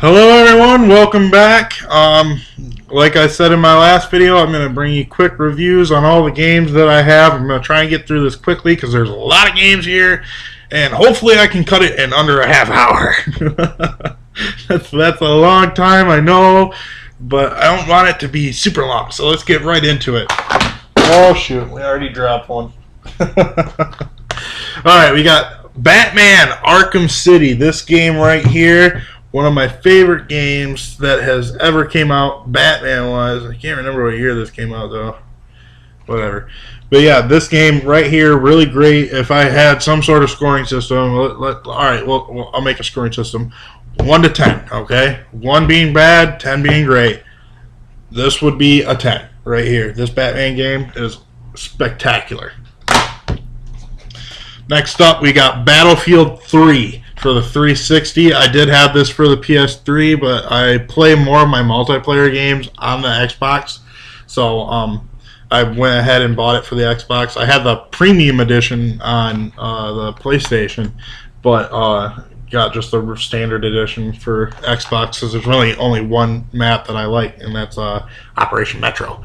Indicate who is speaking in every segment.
Speaker 1: Hello everyone, welcome back. Like I said in my last video, I'm going to bring you quick reviews on all the games that I have. I'm going to try and get through this quickly because there's a lot of games here, and hopefully I can cut it in under a half hour. that's a long time, I know, but I don't want it to be super long, so let's get right into it. Oh shoot, we already dropped one. Alright, we got Batman Arkham City. This game right here, one of my favorite games that has ever came out Batman-wise. I can't remember what year this came out, though. Whatever. But yeah, this game right here, really great. If I had some sort of scoring system, alright, well, I'll make a scoring system. 1 to 10, okay? 1 being bad, 10 being great. This would be a 10 right here. This Batman game is spectacular. Next up, we got Battlefield 3 for the 360. I did have this for the PS3, but I play more of my multiplayer games on the Xbox. So I went ahead and bought it for the Xbox. I had the premium edition on the PlayStation, but got just the standard edition for Xbox because there's really only one map that I like, and that's Operation Metro.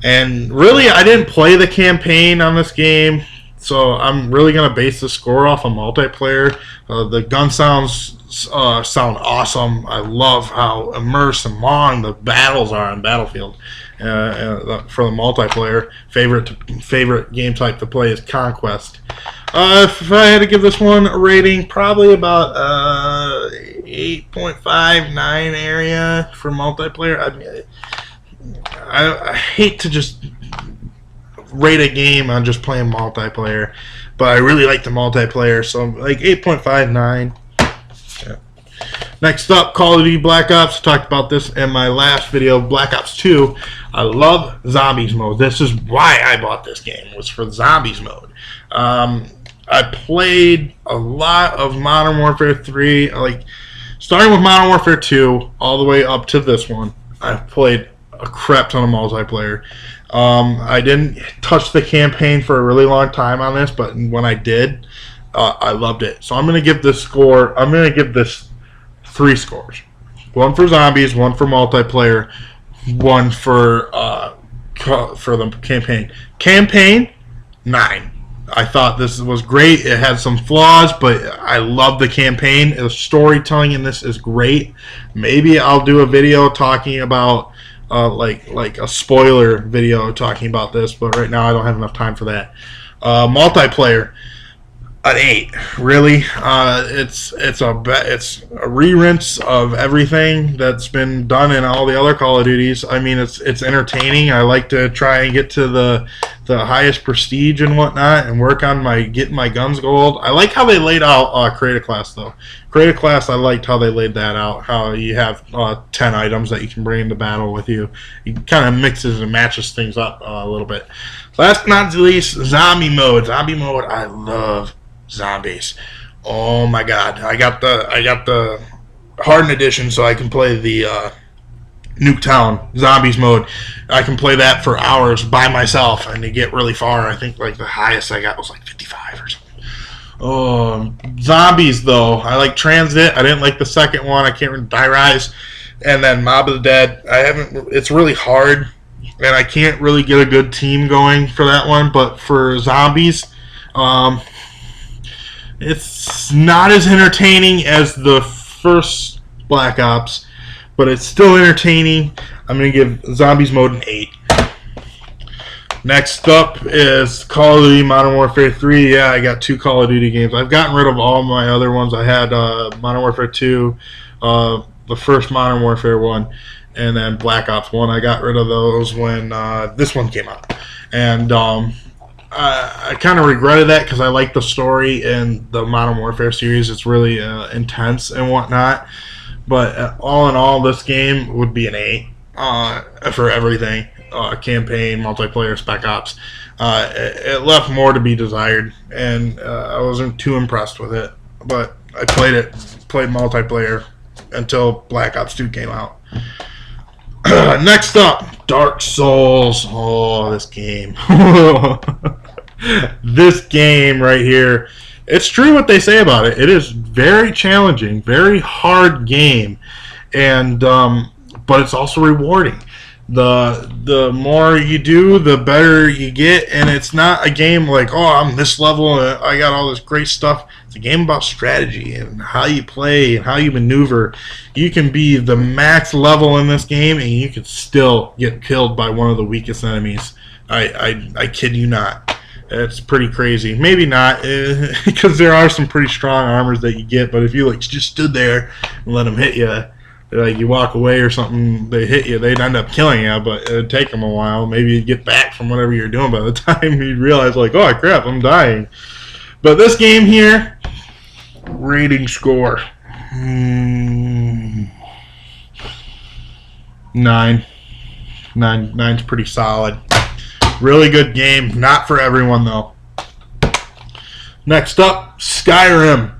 Speaker 1: And really, I didn't play the campaign on this game, so I'm really going to base the score off of multiplayer. The gun sounds sound awesome. I love how immersed and long the battles are on Battlefield. For the multiplayer, favorite game type to play is Conquest. If I had to give this one a rating, probably about 8.5, 9 area for multiplayer. I hate to just rate a game on just playing multiplayer, but I really like the multiplayer, so like 8.5, 9. Yeah. Next up, Call of Duty Black Ops. I talked about this in my last video, Black Ops 2. I love Zombies mode. This is why I bought this game, was for Zombies mode. I played a lot of Modern Warfare 3, like starting with Modern Warfare 2 all the way up to this one. I've played a crap ton of multiplayer. I didn't touch the campaign for a really long time on this, but when I did, I loved it. So I'm going to give this score, I'm going to give this 3 scores. 1 for zombies, 1 for multiplayer, 1 for the campaign. Campaign, 9. I thought this was great. It had some flaws, but I love the campaign. The storytelling in this is great. Maybe I'll do a video talking about like a spoiler video talking about this, but right now I don't have enough time for that. Multiplayer, an 8. Really, it's a re-rinse of everything that's been done in all the other Call of Duties. I mean, it's entertaining. I like to try and get to the highest prestige and whatnot, and work on getting my guns gold. I like how they laid out Create a Class though. Create a Class, I liked how they laid that out. How you have 10 items that you can bring into battle with you. It kind of mixes and matches things up a little bit. Last but not least, Zombie mode. Zombie mode, I love zombies. Oh my god, I got the hardened edition, so I can play the Nuketown Zombies mode. I can play that for hours by myself and to get really far. I think like the highest I got was like 55 or something. Zombies though, I like Transit. I didn't like the second one. I can't remember, Die Rise, and then Mob of the Dead. It's really hard, and I can't really get a good team going for that one. But for Zombies, it's not as entertaining as the first Black Ops, but it's still entertaining. I'm going to give Zombies mode an 8. Next up is Call of Duty Modern Warfare 3. Yeah, I got 2 Call of Duty games. I've gotten rid of all my other ones. I had Modern Warfare 2, the first Modern Warfare 1, and then Black Ops 1. I got rid of those when this one came out. And I kind of regretted that because I like the story in the Modern Warfare series. It's really intense and whatnot. But all in all, this game would be an 8 for everything. Campaign, multiplayer, Spec Ops. It left more to be desired, and I wasn't too impressed with it. But I played multiplayer until Black Ops 2 came out. Next up, Dark Souls. Oh, this game. This game right here, it's true what they say about it. It is very challenging, very hard game. and but it's also rewarding. The more you do, the better you get, and it's not a game like, oh, I'm this level and I got all this great stuff. It's a game about strategy and how you play and how you maneuver. You can be the max level in this game and you can still get killed by one of the weakest enemies. I kid you not. It's pretty crazy. Maybe not, because there are some pretty strong armors that you get, but if you like just stood there and let them hit you, like you walk away or something, they hit you, they'd end up killing you, but it'd take them a while. Maybe you'd get back from whatever you're doing by the time you'd realize, like, oh crap, I'm dying. But this game here, rating score, 9. 9's pretty solid. Really good game. Not for everyone, though. Next up, Skyrim.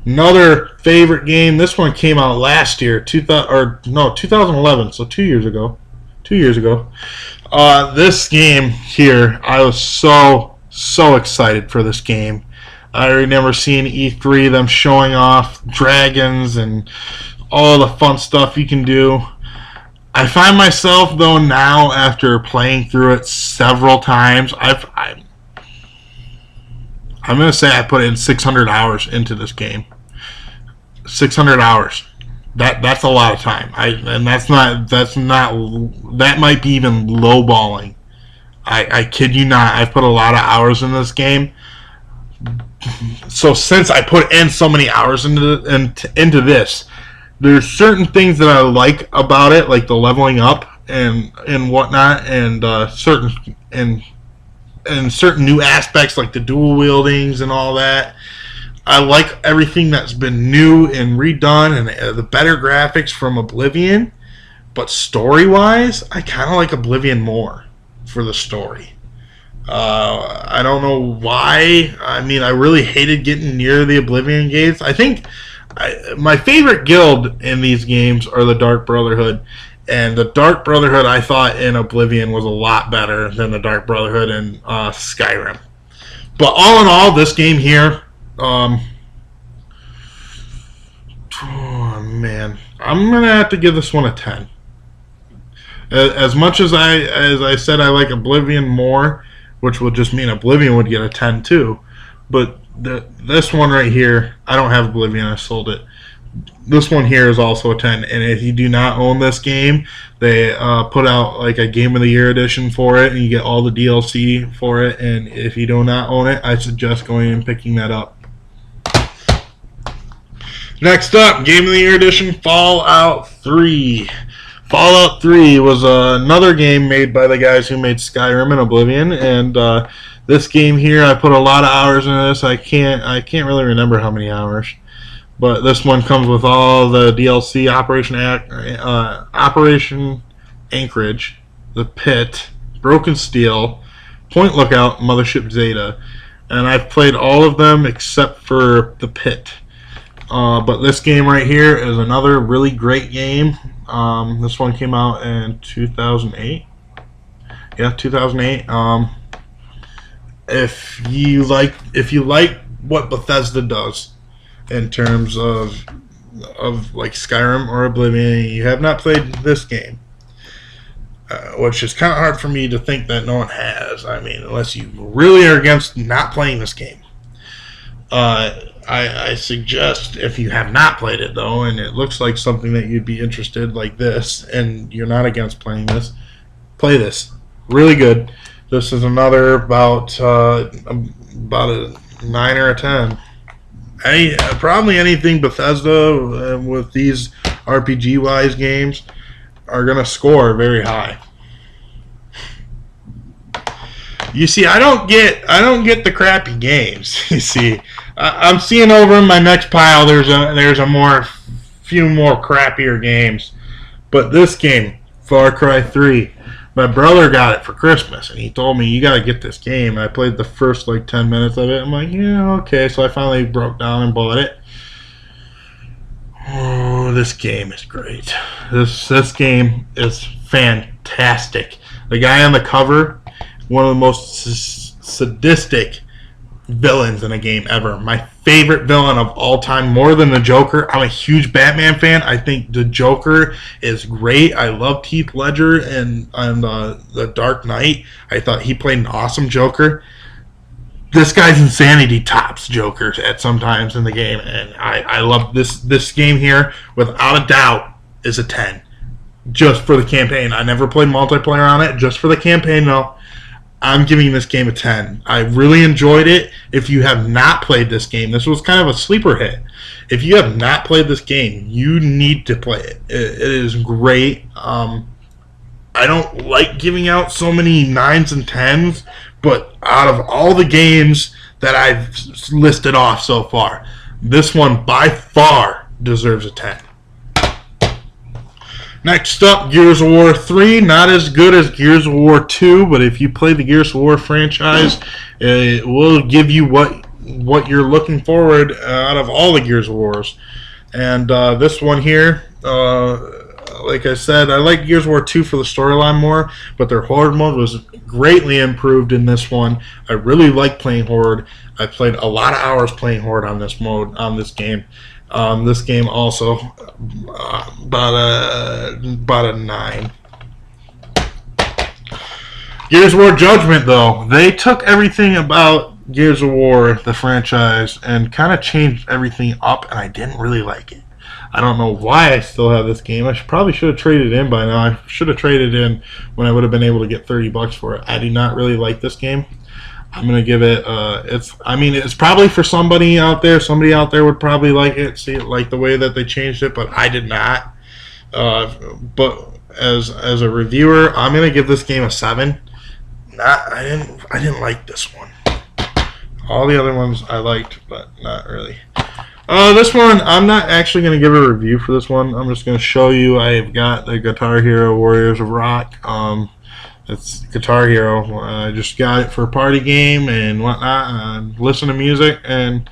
Speaker 1: Another favorite game. This one came out last year, 2011, so 2 years ago. 2 years ago. This game here, I was so excited for this game. I remember seeing E3, them showing off dragons and all the fun stuff you can do. I find myself, though, now after playing through it several times, I'm going to say I put in 600 hours into this game. 600 hours. That's a lot of time. That might be even lowballing. I kid you not. I've put a lot of hours in this game. So since I put in so many hours into this, there's certain things that I like about it, like the leveling up and whatnot, and certain new aspects like the dual wieldings and all that. I like everything that's been new and redone, and the better graphics from Oblivion. But story-wise, I kind of like Oblivion more for the story. I don't know why. I mean, I really hated getting near the Oblivion gates. I think my favorite guild in these games are the Dark Brotherhood. And the Dark Brotherhood, I thought, in Oblivion was a lot better than the Dark Brotherhood in Skyrim. But all in all, this game here, oh man, I'm gonna have to give this one a 10. As much as I said I like Oblivion more, which would just mean Oblivion would get a 10 too. But this one right here, I don't have Oblivion, I sold it. This one here is also a 10, and if you do not own this game, they put out like a Game of the Year edition for it, and you get all the DLC for it. And if you do not own it, I suggest going and picking that up. Next up, Game of the Year edition, Fallout 3. Fallout 3 was another game made by the guys who made Skyrim and Oblivion, and this game here, I put a lot of hours into this. I can't really remember how many hours. But this one comes with all the DLC, Operation Anchorage, The Pit, Broken Steel, Point Lookout, Mothership Zeta. And I've played all of them except for The Pit. But this game right here is another really great game. This one came out in 2008. Yeah, 2008. If you like what Bethesda does in terms of like Skyrim or Oblivion, you have not played this game, which is kind of hard for me to think that no one has. I mean, unless you really are against not playing this game. I suggest, if you have not played it though, and it looks like something that you'd be interested like this, and you're not against playing this, play this. Really good. This is another about a 9 or a 10. Probably anything Bethesda with these RPG-wise games are gonna score very high. You see, I don't get the crappy games. You see, I'm seeing over in my next pile. There's a few more crappier games, but this game, Far Cry 3. My brother got it for Christmas, and he told me, you got to get this game. I played the first like 10 minutes of it. I'm like, yeah, okay. So I finally broke down and bought it. Oh, this game is great. This game is fantastic. The guy on the cover, one of the most sadistic villains in a game ever. My favorite villain of all time, more than the Joker. I'm a huge Batman fan. I think the Joker is great. I love Heath Ledger and the Dark Knight. I thought he played an awesome Joker. This guy's insanity tops Joker at sometimes in the game, and I love this game here. Without a doubt, is a 10. Just for the campaign. I never played multiplayer on it. Just for the campaign, though. I'm giving this game a 10. I really enjoyed it. If you have not played this game, this was kind of a sleeper hit. If you have not played this game, you need to play it. It is great. I don't like giving out so many 9s and 10s, but out of all the games that I've listed off so far, this one by far deserves a 10. Next up, Gears of War 3. Not as good as Gears of War 2, but if you play the Gears of War franchise, it will give you what you're looking forward out of all the Gears of Wars. And this one here, like I said, I like Gears of War 2 for the storyline more, but their Horde mode was greatly improved in this one. I really like playing Horde. I played a lot of hours playing Horde on this mode, on this game. This game also about a 9. Gears of War Judgment, though, they took everything about Gears of War, the franchise, and kind of changed everything up, and I didn't really like it. I don't know why I still have this game. Probably should have traded it in by now. I should have traded it in when I would have been able to get $30 for it. I do not really like this game. I'm gonna give it. It's probably for somebody out there. Somebody out there would probably like it, see it, like the way that they changed it, but I did not. But as a reviewer, I'm gonna give this game a 7. I didn't like this one. All the other ones I liked, but not really. This one, I'm not actually going to give a review for this one. I'm just going to show you. I've got the Guitar Hero Warriors of Rock. It's Guitar Hero. I just got it for a party game and whatnot. Listen to music, and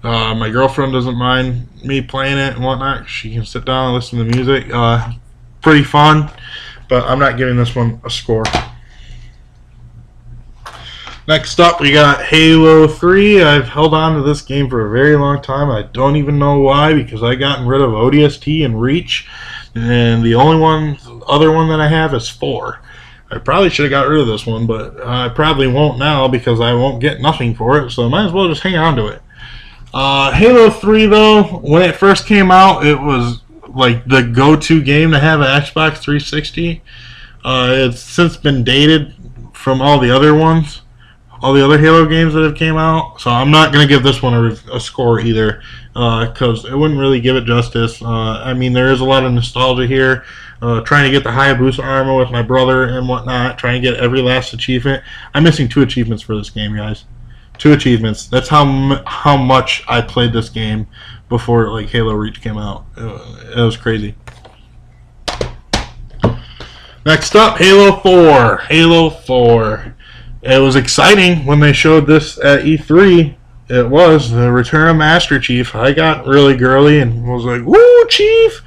Speaker 1: my girlfriend doesn't mind me playing it and whatnot. She can sit down and listen to music. Pretty fun, but I'm not giving this one a score. Next up, we got Halo 3. I've held on to this game for a very long time. I don't even know why, because I gotten rid of ODST and Reach, and the only other one that I have is 4. I probably should have got rid of this one, but I probably won't now because I won't get nothing for it, so I might as well just hang on to it. Halo 3, though, when it first came out, it was like the go-to game to have an Xbox 360. It's since been dated from all the other ones. All the other Halo games that have came out, so I'm not going to give this one a score either, because it wouldn't really give it justice. I mean, there is a lot of nostalgia here, trying to get the Hayabusa armor with my brother and whatnot, trying to get every last achievement. I'm missing 2 achievements for this game, guys. 2 achievements. That's how much I played this game before like Halo Reach came out. It was crazy. Next up, Halo 4. Halo 4. It was exciting when they showed this at E3. It was the return of Master Chief. I got really girly and was like, "Woo, Chief!"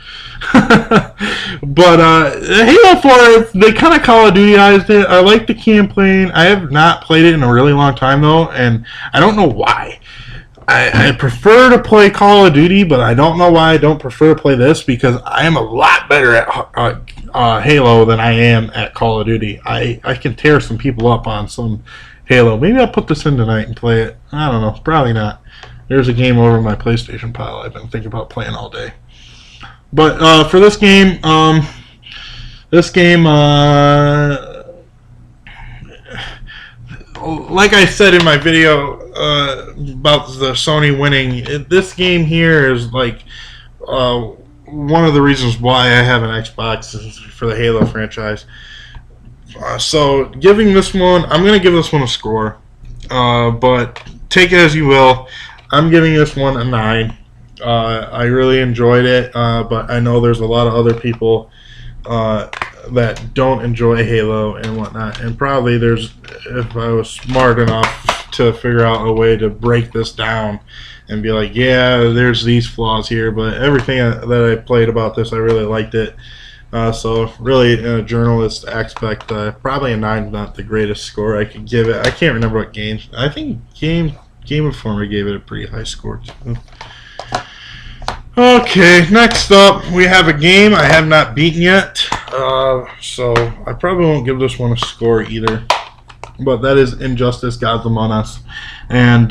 Speaker 1: But Halo 4, they kind of Call of Dutyized it. I like the campaign. I have not played it in a really long time though, and I don't know why. I prefer to play Call of Duty, but I don't know why I don't prefer to play this, because I am a lot better at Halo than I am at Call of Duty. I can tear some people up on some Halo. Maybe I'll put this in tonight and play it. I don't know. Probably not. There's a game over in my PlayStation pile I've been thinking about playing all day. But for this game, like I said in my video about the Sony winning, this game here is like one of the reasons why I have an Xbox is for the Halo franchise. So giving this one, I'm going to give this one a score, but take it as you will. I'm giving this one a 9. I really enjoyed it, but I know there's a lot of other people that don't enjoy Halo and whatnot, and probably if I was smart enough to figure out a way to break this down and be like, yeah, there's these flaws here, but everything that I played about this, I really liked it. So really, in a journalist aspect, probably a 9 is not the greatest score I could give it. I can't remember what games. I think Game Informer gave it a pretty high score too. Okay, next up we have a game I have not beaten yet, so I probably won't give this one a score either. But that is Injustice: Gods Among Us, and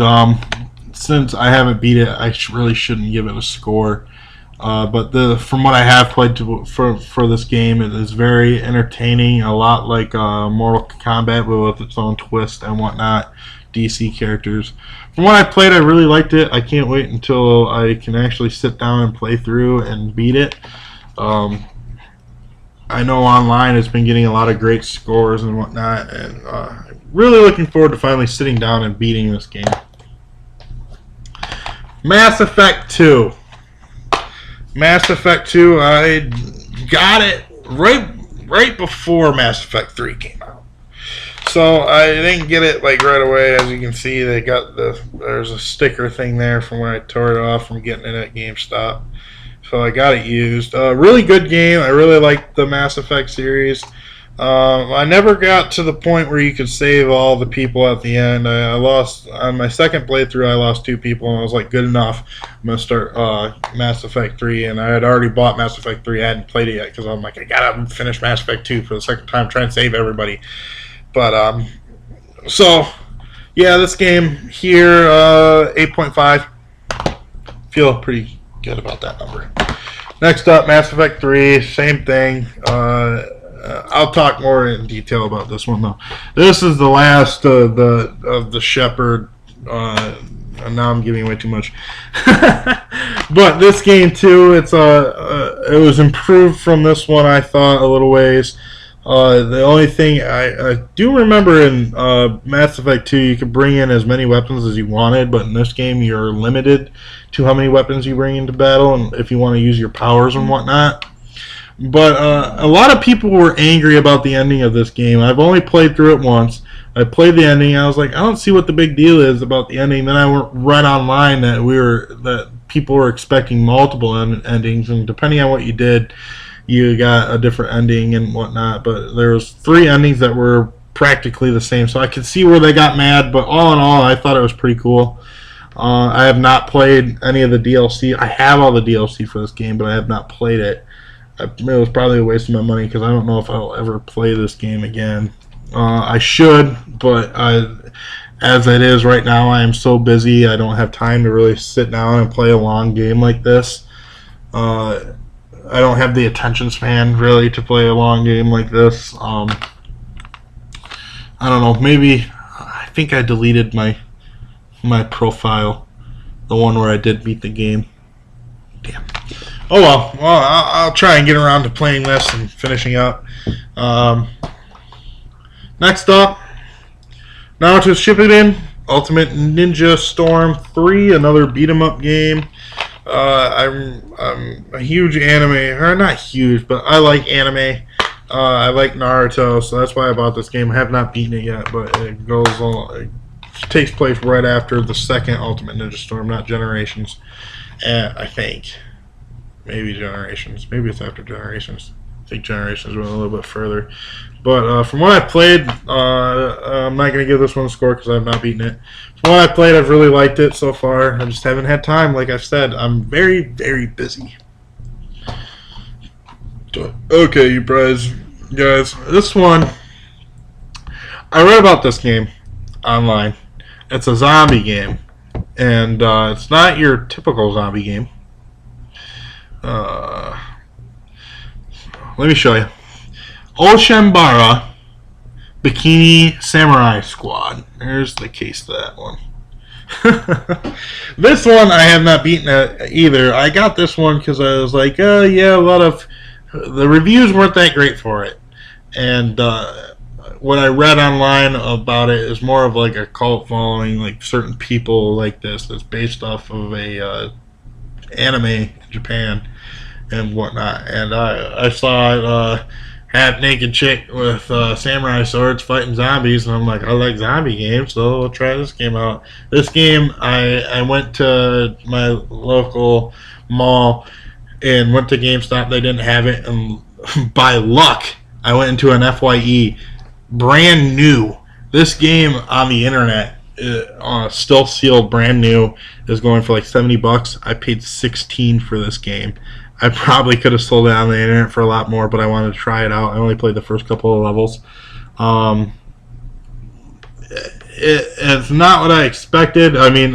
Speaker 1: since I haven't beat it, I really shouldn't give it a score. But from what I have played for this game, it is very entertaining. A lot like Mortal Kombat, but with its own twist and whatnot. DC characters. From what I played, I really liked it. I can't wait until I can actually sit down and play through and beat it. I know online it's been getting a lot of great scores and whatnot, and really looking forward to finally sitting down and beating this game. Mass Effect 2. Mass Effect 2, I got it right before Mass Effect 3 came out. So I didn't get it like right away. As you can see, there's a sticker thing there from where I tore it off from getting it at GameStop. So I got it used. Really good game. I really liked the Mass Effect series. I never got to the point where you could save all the people at the end. I lost on my second playthrough. I lost 2 people, and I was like, good enough. I'm gonna start Mass Effect 3, and I had already bought Mass Effect 3. I hadn't played it yet because I'm like, I gotta finish Mass Effect 2 for the second time, try and save everybody. But so yeah, this game here, 8.5. Feel pretty good about that number. Next up, Mass Effect 3, same thing. I'll talk more in detail about this one though. This is the last of the Shepard. And now I'm giving away too much. But this game too, it was improved from this one, I thought, a little ways. The only thing I do remember in Mass Effect 2, you could bring in as many weapons as you wanted, but in this game you're limited to how many weapons you bring into battle, and if you want to use your powers and whatnot. But a lot of people were angry about the ending of this game. I've only played through it once. I played the ending. I was like, I don't see what the big deal is about the ending. Then I read online that people were expecting multiple endings, and depending on what you did, you got a different ending and whatnot. But there was 3 endings that were practically the same, so I could see where they got mad. But all in all, I thought it was pretty cool. I have not played any of the DLC. I have all the DLC for this game, but I have not played it. It was probably a waste of my money because I don't know if I'll ever play this game again. I should, but as it is right now, I am so busy. I don't have time to really sit down and play a long game like this. I don't have the attention span really to play a long game like this. I don't know. Maybe I think I deleted my profile, the one where I did beat the game. Damn. Oh well. Well, I'll try and get around to playing this and finishing up. Next up, Naruto Shippuden Ultimate Ninja Storm 3, another beat 'em up game. I'm a huge anime, or not huge, but I like anime. I like Naruto, so that's why I bought this game. I have not beaten it yet, but it takes place right after the second Ultimate Ninja Storm, not Generations. I think. Maybe Generations. Maybe it's after Generations. I think Generations went a little bit further. But from what I played, I'm not going to give this one a score because I've not beaten it. From what I played, I've really liked it so far. I just haven't had time. Like I've said, I'm very, very busy. Okay, you guys, this one, I read about this game online. It's a zombie game, and it's not your typical zombie game. Let me show you. Oshanbara Bikini Samurai Squad. There's the case to that one. This one I have not beaten either. I got this one because I was like, yeah, a lot of the reviews weren't that great for it, and what I read online about it is more of like a cult following, like certain people like this, that's based off of a anime in Japan and whatnot. And I saw it, half-naked chick with samurai swords fighting zombies, and I'm like, I like zombie games, so I'll try this game out. This game, I went to my local mall and went to GameStop. They didn't have it, and by luck, I went into an FYE, brand new. This game on the internet still sealed, brand new, is going for like $70. I paid $16 for this game. I probably could have sold it on the internet for a lot more, but I wanted to try it out. I only played the first couple of levels. It's not what I expected. I mean,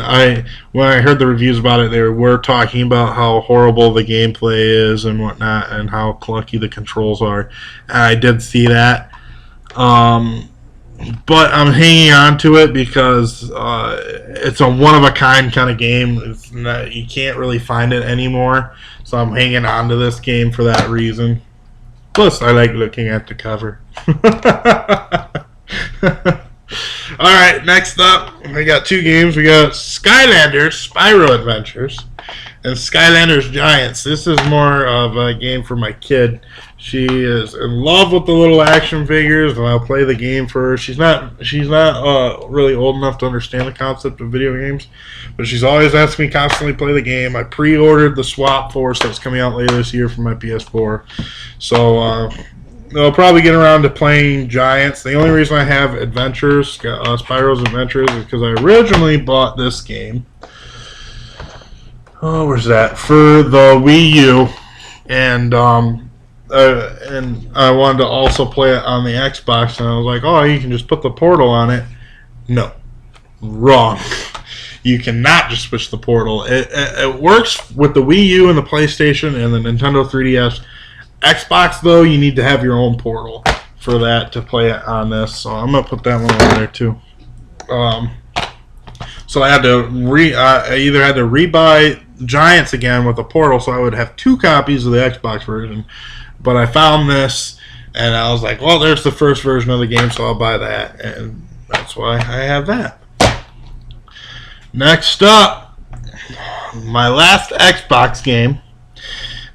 Speaker 1: when I heard the reviews about it, they were talking about how horrible the gameplay is and whatnot, and how clunky the controls are. And I did see that. But I'm hanging on to it because it's a one-of-a-kind kind of game. You can't really find it anymore. So I'm hanging on to this game for that reason. Plus, I like looking at the cover. Alright, next up, we got two games. We got Skylanders Spyro Adventures and Skylanders Giants. This is more of a game for my kid. She is in love with the little action figures, and I'll play the game for her. She's not really old enough to understand the concept of video games, but she's always asking me constantly play the game. I pre-ordered the Swap Force that's coming out later this year for my PS4. So I'll probably get around to playing Giants. The only reason I have Adventures, Spyro's Adventures, is because I originally bought this game. Oh, where's that? For the Wii U, and I wanted to also play it on the Xbox, and I was like, oh, you can just put the Portal on it. No. Wrong. You cannot just switch the Portal. It works with the Wii U and the PlayStation and the Nintendo 3DS. Xbox, though, you need to have your own Portal for that to play it on this. So I'm going to put that one on there, too. So I had to I either had to rebuy Giants again with a Portal, so I would have two copies of the Xbox version. But I found this, and I was like, well, there's the first version of the game, so I'll buy that. And that's why I have that. Next up, my last Xbox game.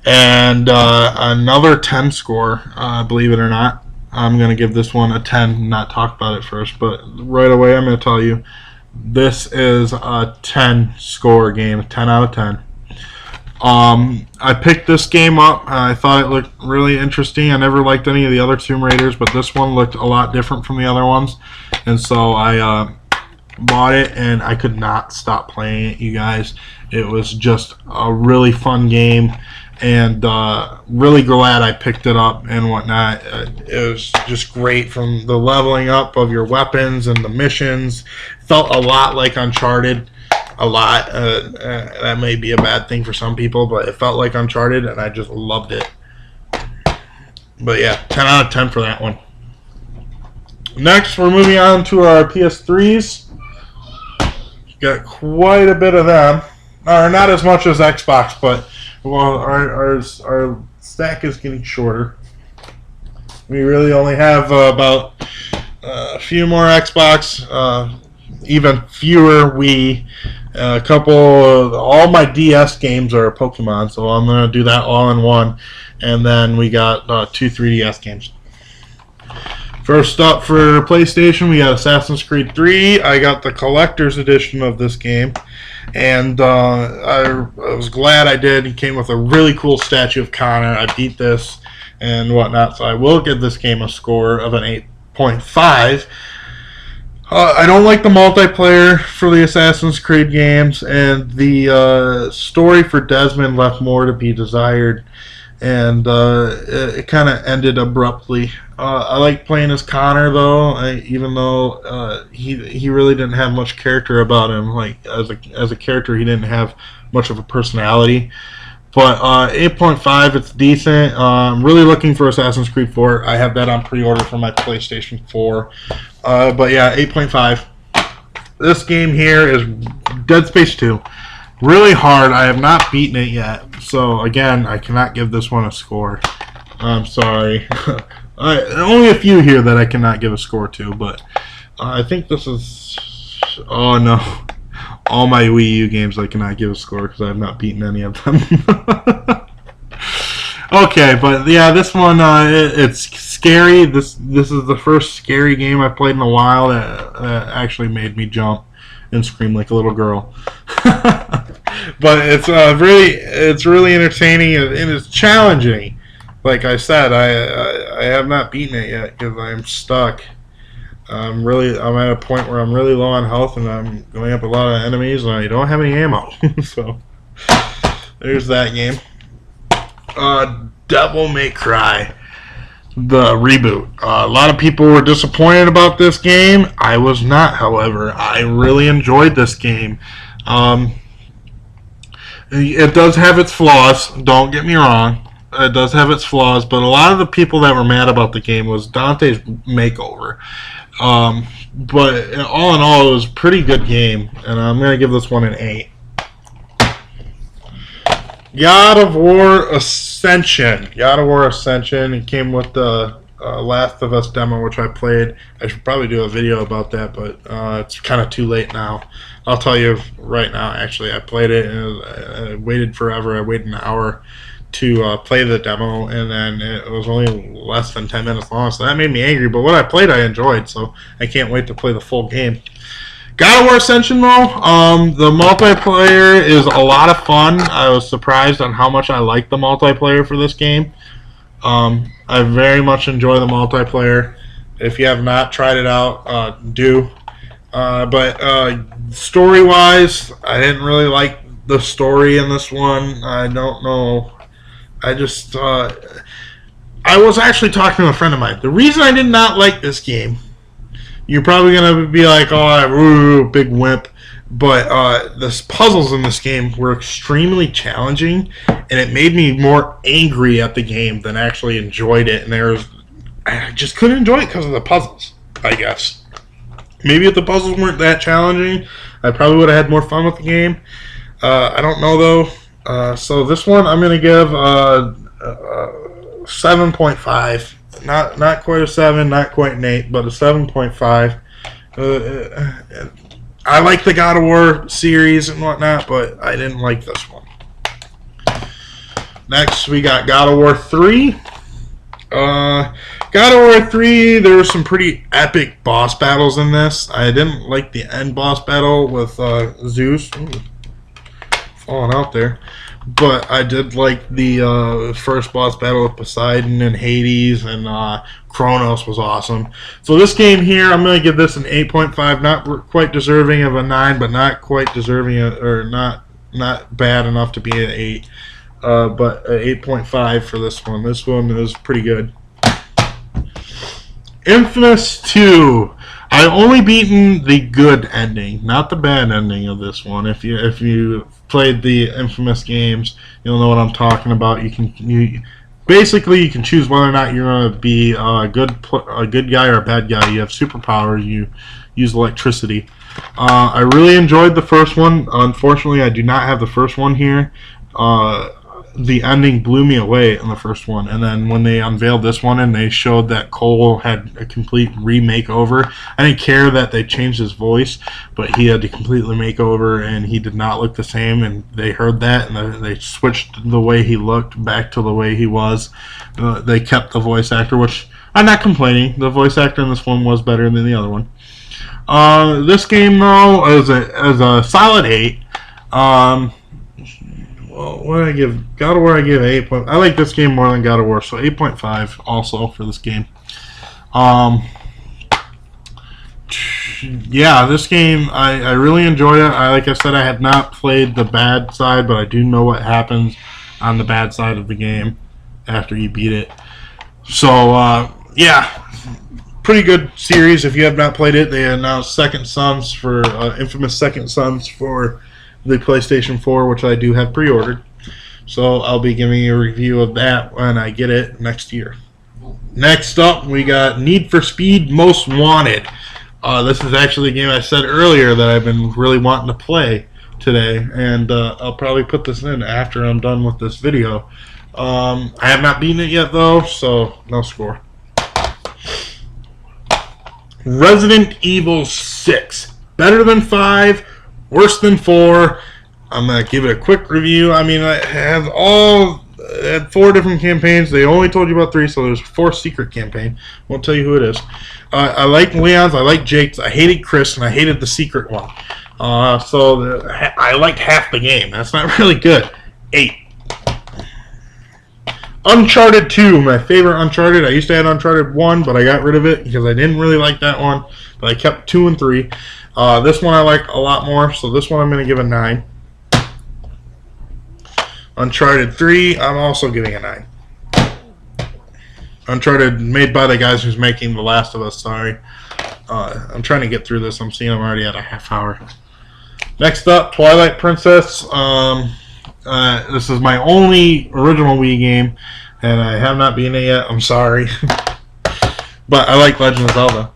Speaker 1: And another 10 score, believe it or not. I'm going to give this one a 10, not talk about it first. But right away, I'm going to tell you, this is a 10 score game, 10 out of 10. I picked this game up. I thought it looked really interesting. I never liked any of the other Tomb Raiders, but this one looked a lot different from the other ones. And so I bought it, and I could not stop playing it, you guys. It was just a really fun game, and really glad I picked it up and whatnot. It was just great, from the leveling up of your weapons and the missions. Felt a lot like Uncharted. A lot. That may be a bad thing for some people, but it felt like Uncharted, and I just loved it. But yeah, 10 out of 10 for that one. Next, we're moving on to our PS3s. Got quite a bit of them. Or not as much as Xbox, but well, our stack is getting shorter. We really only have about a few more Xbox, even fewer Wii. A couple of, all my DS games are Pokemon, so I'm going to do that all in one. And then we got 2 3DS games. First up for PlayStation, we got Assassin's Creed 3. I got the collector's edition of this game, and I was glad I did. He came with a really cool statue of Connor. I beat this and whatnot, so I will give this game a score of an 8.5. I don't like the multiplayer for the Assassin's Creed games, and the story for Desmond left more to be desired, and it kind of ended abruptly. I like playing as Connor, though, even though he really didn't have much character about him. Like as a character, he didn't have much of a personality. But 8.5, it's decent. I'm really looking for Assassin's Creed 4. I have that on pre-order for my PlayStation 4. But yeah, 8.5. This game here is Dead Space 2. Really hard. I have not beaten it yet. So again, I cannot give this one a score. I'm sorry. Only a few here that I cannot give a score to, but I think this is... Oh no. All my Wii U games I cannot give a score because I have not beaten any of them. Okay, but yeah, this one, it's scary. This is the first scary game I've played in a while that actually made me jump and scream like a little girl. But it's really entertaining, and it's challenging. Like I said, I have not beaten it yet because I'm stuck I'm at a point where I'm really low on health, and I'm going up a lot of enemies, and I don't have any ammo. So there's that game. Devil May Cry, the reboot. A lot of people were disappointed about this game. I was not, however. I really enjoyed this game. It does have its flaws. Don't get me wrong. It does have its flaws, but a lot of the people that were mad about the game was Dante's makeover. But all in all, it was a pretty good game, and I'm going to give this one an 8. God of War Ascension. God of War Ascension. It came with the Last of Us demo, which I played. I should probably do a video about that, but it's kind of too late now. I'll tell you right now, actually. I played it, and I waited forever. I waited an hour to play the demo, and then it was only less than 10 minutes long, so that made me angry. But what I played, I enjoyed, so I can't wait to play the full game. God of War Ascension, though, the multiplayer is a lot of fun. I was surprised on how much I liked the multiplayer for this game. I very much enjoy the multiplayer. If you have not tried it out, do. But story-wise, I didn't really like the story in this one. I don't know. I just, I was actually talking to a friend of mine. The reason I did not like this game, you're probably going to be like, oh, big wimp. But the puzzles in this game were extremely challenging, and it made me more angry at the game than actually enjoyed it. And I just couldn't enjoy it because of the puzzles, I guess. Maybe if the puzzles weren't that challenging, I probably would have had more fun with the game. I don't know, though. So this one I'm going to give 7.5. Not quite a 7, not quite an 8, but a 7.5. I like the God of War series and whatnot, but I didn't like this one. Next, we got God of War 3. God of War 3, there were some pretty epic boss battles in this. I didn't like the end boss battle with Zeus. Ooh, falling out there. But I did like the first boss battle with Poseidon and Hades, and Kronos was awesome. So this game here, I'm going to give this an 8.5. Not quite deserving of a 9, but not quite deserving or not bad enough to be an 8. But 8.5 for this one. This one is pretty good. Infamous 2. I've only beaten the good ending, not the bad ending of this one. If you played the Infamous games, you'll know what I'm talking about. Basically you can choose whether or not you're going to be a good guy or a bad guy. You have superpowers. You use electricity. I really enjoyed the first one. Unfortunately, I do not have the first one here. The ending blew me away in the first one, and then when they unveiled this one and they showed that Cole had a complete remake over, I didn't care that they changed his voice, but he had to completely make over, and he did not look the same, and they heard that, and they switched the way he looked back to the way he was. They kept the voice actor, which I'm not complaining. The voice actor in this one was better than the other one. This game, though, is a solid 8. Well, what did I give? God of War, I give 8. I like this game more than God of War, so 8.5 also for this game. Yeah, this game, I really enjoyed it. Like I said, I have not played the bad side, but I do know what happens on the bad side of the game after you beat it. So, yeah, pretty good series. If you have not played it, they announced Second Sons for Infamous Second Sons for the PlayStation 4, which I do have pre-ordered. So I'll be giving you a review of that when I get it next year. Next up, we got Need for Speed Most Wanted. This is actually a game I said earlier that I've been really wanting to play today, and I'll probably put this in after I'm done with this video. I have not beaten it yet, though, so no score. Resident Evil 6. Better than 5. Worse than 4. I'm going to give it a quick review. I mean, I have had 4 different campaigns. They only told you about 3, so there's a 4th secret campaign. Won't tell you who it is. I like Leon's. I like Jake's. I hated Chris, and I hated the secret one. I liked half the game. That's not really good. 8. Uncharted 2, my favorite Uncharted. I used to have Uncharted 1, but I got rid of it because I didn't really like that one. But I kept 2 and 3. This one I like a lot more, so this one I'm going to give a 9. Uncharted 3, I'm also giving a 9. Uncharted, made by the guys who's making The Last of Us, sorry. I'm trying to get through this. I'm seeing I'm already at a half hour. Next up, Twilight Princess. This is my only original Wii game, and I have not beaten it yet. I'm sorry. But I like Legend of Zelda.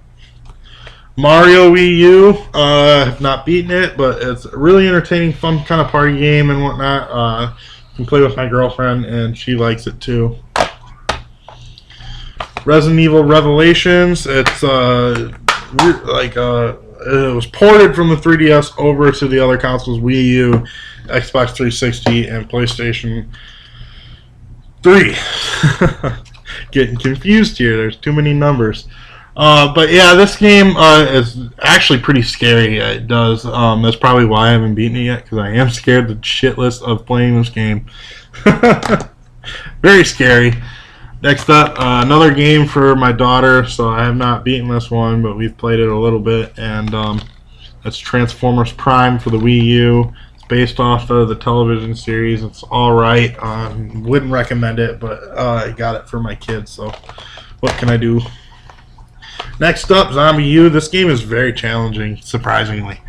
Speaker 1: Mario Wii U. Have not beaten it, but it's a really entertaining, fun kind of party game and whatnot. I can play with my girlfriend, and she likes it too. Resident Evil Revelations. It's it was ported from the 3DS over to the other consoles, Wii U, Xbox 360, and PlayStation 3. Getting confused here. There's too many numbers. But yeah, this game is actually pretty scary. It does. That's probably why I haven't beaten it yet, because I am scared the shitless of playing this game. Very scary. Next up, another game for my daughter. So I have not beaten this one, but we've played it a little bit, and that's Transformers Prime for the Wii U. It's based off of the television series. It's all right. Wouldn't recommend it, but I got it for my kids. So what can I do? Next up, Zombie U. This game is very challenging, surprisingly.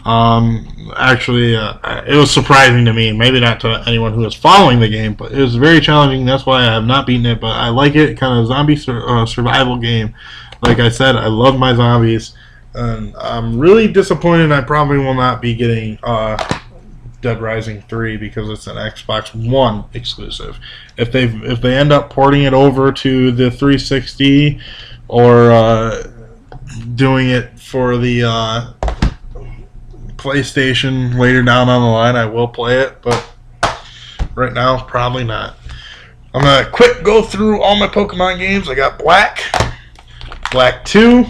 Speaker 1: Actually, it was surprising to me. Maybe not to anyone who was following the game, but it was very challenging. That's why I have not beaten it, but I like it. Kind of zombie survival game. Like I said, I love my zombies, and I'm really disappointed I probably will not be getting Dead Rising 3 because it's an Xbox One exclusive. If they end up porting it over to the 360 or doing it for the PlayStation later down on the line, I will play it, but right now, probably not. I'm going to quick go through all my Pokemon games. I got Black 2,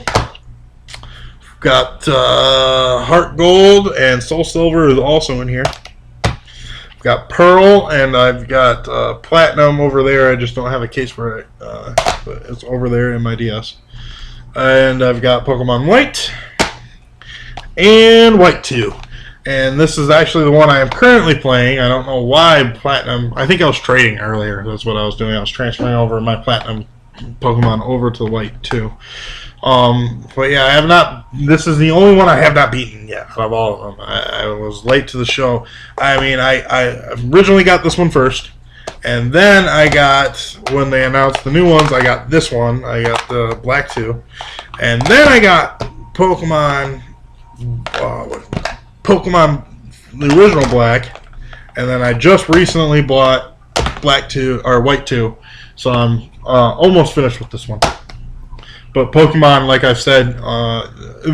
Speaker 1: got Heart Gold, and Soul Silver is also in here. I've got Pearl, and I've got Platinum over there. I just don't have a case for it, but it's over there in my DS. And I've got Pokemon White and White 2. And this is actually the one I am currently playing. I don't know why Platinum. I think I was trading earlier. That's what I was doing. I was transferring over my Platinum Pokemon over to White 2. But yeah, I have not. This is the only one I have not beaten yet out of all of them. I was late to the show. I mean, I originally got this one first. And then I got, when they announced the new ones, I got this one. I got the Black 2. And then I got Pokemon, the original Black. And then I just recently bought Black 2, or White 2. So I'm almost finished with this one. But Pokemon, like I've said,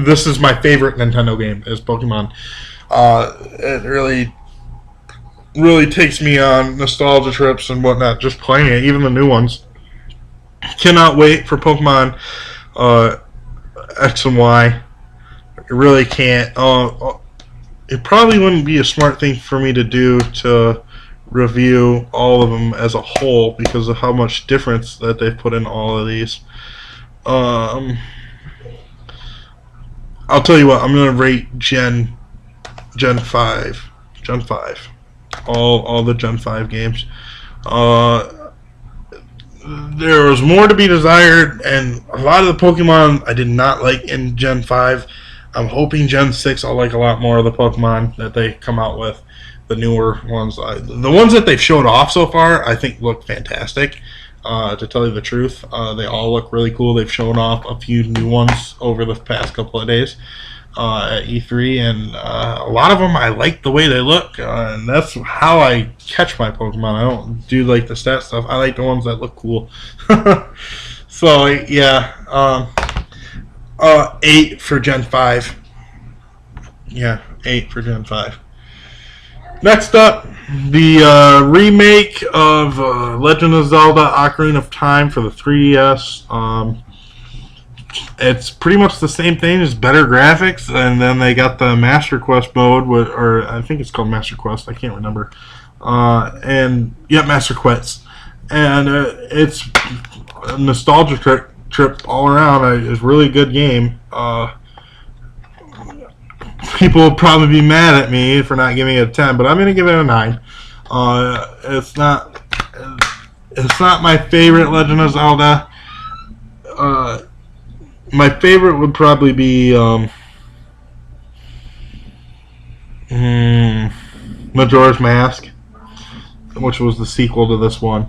Speaker 1: this is my favorite Nintendo game, is Pokemon. It really takes me on nostalgia trips and whatnot, just playing it, even the new ones. Cannot wait for Pokemon X and Y. I really can't. It probably wouldn't be a smart thing for me to do to review all of them as a whole because of how much difference that they've put in all of these. I'll tell you what, I'm going to rate Gen 5. All the Gen 5 games. There was more to be desired, and a lot of the Pokemon I did not like in Gen 5. I'm hoping Gen 6 I'll like a lot more of the Pokemon that they come out with. The newer ones. The ones that they've showed off so far, I think look fantastic. To tell you the truth, they all look really cool. They've shown off a few new ones over the past couple of days at E3, and a lot of them I like the way they look, and that's how I catch my Pokemon. I don't do like the stat stuff. I like the ones that look cool. So yeah, 8 for Gen 5. Yeah, 8 for Gen 5. Next up, the remake of Legend of Zelda Ocarina of Time for the 3DS. It's pretty much the same thing, just better graphics, and then they got the Master Quest mode, or I think it's called Master Quest, I can't remember. And yeah, Master Quest. and it's a nostalgia trip all around. It's a really good game. People will probably be mad at me for not giving it a 10, but I'm going to give it a 9. It's not my favorite Legend of Zelda. My favorite would probably be Majora's Mask, which was the sequel to this one,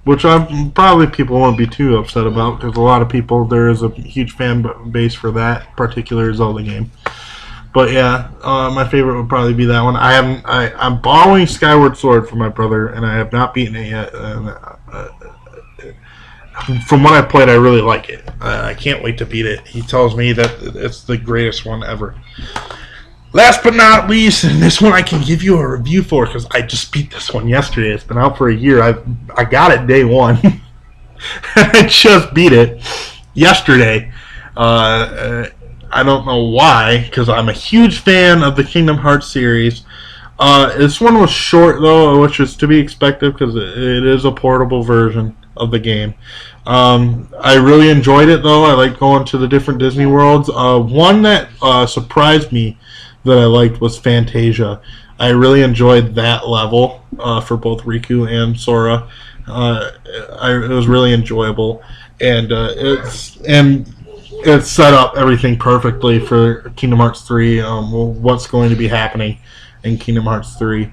Speaker 1: which probably people won't be too upset about, because a lot of people, there is a huge fan base for that particular Zelda game. But yeah, my favorite would probably be that one. I'm borrowing Skyward Sword from my brother, and I have not beaten it yet. And, from what I played, I really like it. I can't wait to beat it. He tells me that it's the greatest one ever. Last but not least, and this one I can give you a review for, because I just beat this one yesterday. It's been out for a year. I got it day one. I just beat it yesterday. I don't know why, because I'm a huge fan of the Kingdom Hearts series. This one was short, though, which is to be expected, because it is a portable version of the game. I really enjoyed it, though. I like going to the different Disney worlds. One that surprised me that I liked was Fantasia. I really enjoyed that level for both Riku and Sora. It was really enjoyable, and it's set up everything perfectly for Kingdom Hearts 3. What's going to be happening in Kingdom Hearts 3?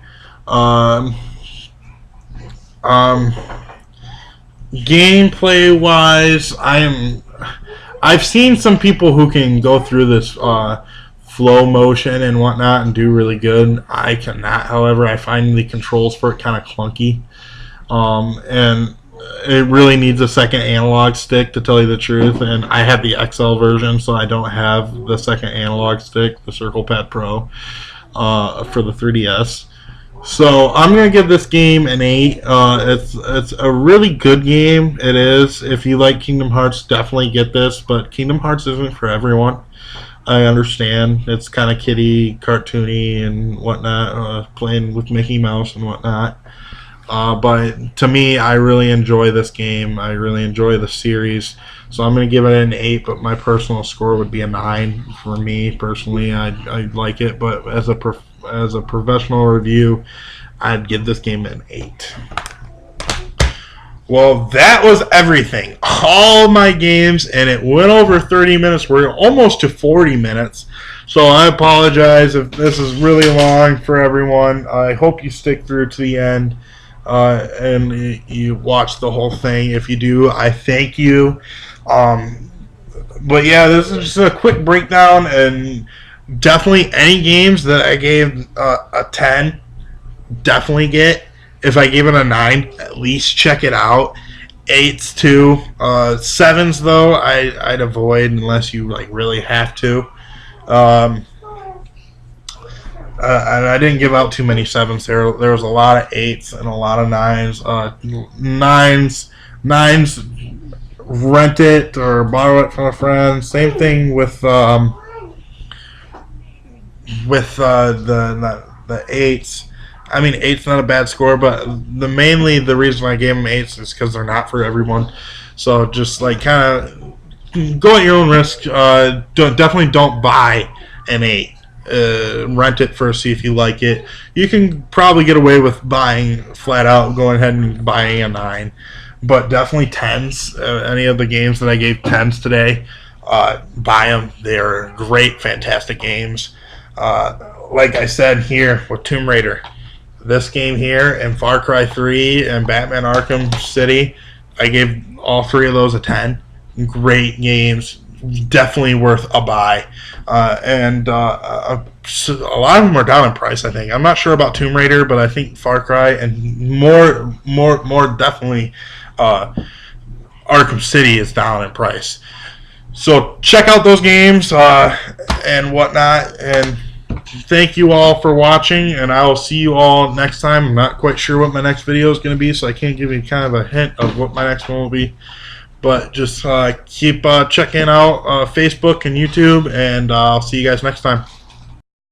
Speaker 1: Gameplay wise, I've seen some people who can go through this flow motion and whatnot and do really good. I cannot. However, I find the controls for it kind of clunky, and it really needs a second analog stick, to tell you the truth. And I have the XL version, so I don't have the second analog stick, the Circle Pad Pro, for the 3DS. So I'm gonna give this game an 8. It's a really good game. It is. If you like Kingdom Hearts, definitely get this. But Kingdom Hearts isn't for everyone. I understand. It's kind of kiddie, cartoony, and whatnot, playing with Mickey Mouse and whatnot. But to me, I really enjoy this game. I really enjoy the series. So I'm going to give it an 8, but my personal score would be a 9 for me personally. I like it, but as a professional review, I'd give this game an 8. Well, that was everything. All my games, and it went over 30 minutes. We're almost to 40 minutes. So I apologize if this is really long for everyone. I hope you stick through to the end. And you watch the whole thing. If you do, I thank you. But yeah, this is just a quick breakdown, and definitely any games that I gave a 10, definitely get. If I gave it a 9, at least check it out. 8s too. 7s though, I'd avoid unless you like really have to. And I didn't give out too many 7s there. There was a lot of 8s and a lot of 9s. 9s, rent it or borrow it from a friend. Same thing with the 8s. I mean, 8's not a bad score, but mainly the reason I gave them 8s is because they're not for everyone. So just like kind of go at your own risk. Definitely don't buy an 8. Rent it first, see if you like it. You can probably get away with buying flat out, going ahead and buying a 9. But definitely 10s. Any of the games that I gave 10s today, buy them. They're great, fantastic games. Like I said here with Tomb Raider, this game here and Far Cry 3 and Batman Arkham City, I gave all 3 of those a 10. Great games, definitely worth a buy. And a lot of them are down in price, I think. I'm not sure about Tomb Raider, but I think Far Cry and more definitely Arkham City is down in price. So check out those games and whatnot, and thank you all for watching, and I will see you all next time. I'm not quite sure what my next video is going to be, so I can't give you kind of a hint of what my next one will be. But just keep checking out Facebook and YouTube, and I'll see you guys next time.